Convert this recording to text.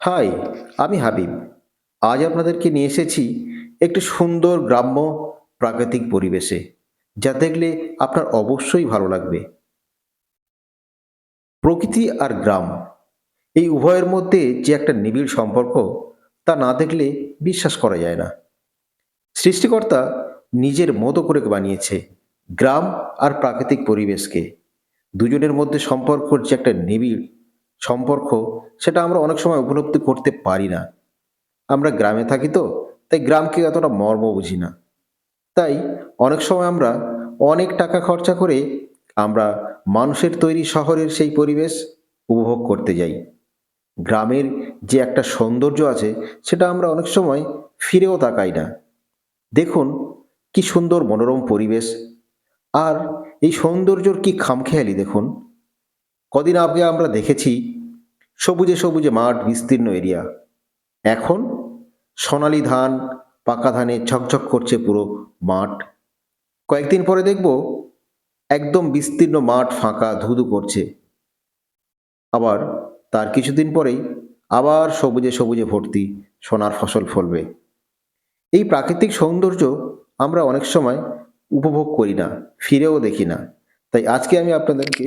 High, আমি হাবিব। আজ আপনাদেরকে নিয়ে এসেছি একটি সুন্দর গ্রাম্য প্রাকৃতিক পরিবেশে, যা দেখলে আপনার অবশ্যই ভালো লাগবে। প্রকৃতি আর গ্রাম এই উভয়ের মধ্যে যে একটা নিবিড় সম্পর্ক, তা না দেখলে বিশ্বাস করা যায় না। সৃষ্টিকর্তা নিজের মতো করে বানিয়েছে গ্রাম আর প্রাকৃতিক পরিবেশকে। দুজনের মধ্যে সম্পর্কর যে একটা নিবিড় সম্পর্ক, সেটা আমরা অনেক সময় উপলব্ধি করতে পারি না। আমরা গ্রামে থাকি তো, তাই গ্রামকে এতটা মর্ম বুঝি না। তাই অনেক সময় আমরা অনেক টাকা খরচা করে আমরা মানুষের তৈরি শহরের সেই পরিবেশ উপভোগ করতে যাই। গ্রামের যে একটা সৌন্দর্য আছে, সেটা আমরা অনেক সময় ফিরেও তাকাই না। দেখুন কি সুন্দর মনোরম পরিবেশ, আর এই সৌন্দর্যর কি খামখেয়ালি দেখুন। কদিন আগে আমরা দেখেছি সবুজে সবুজে মাঠ, বিস্তীর্ণ এরিয়া। এখন সোনালী ধান, পাকা ধানে ঝকঝক করছে পুরো মাঠ। কয়েকদিন পরে দেখব একদম বিস্তীর্ণ মাঠ ফাঁকা ধুধু করছে। আবার তার কিছুদিন পরেই আবার সবুজে সবুজে ভর্তি সোনার ফসল ফলবে। এই প্রাকৃতিক সৌন্দর্য আমরা অনেক সময় উপভোগ করি না, ফিরেও দেখি না। তাই আজকে আমি আপনাদেরকে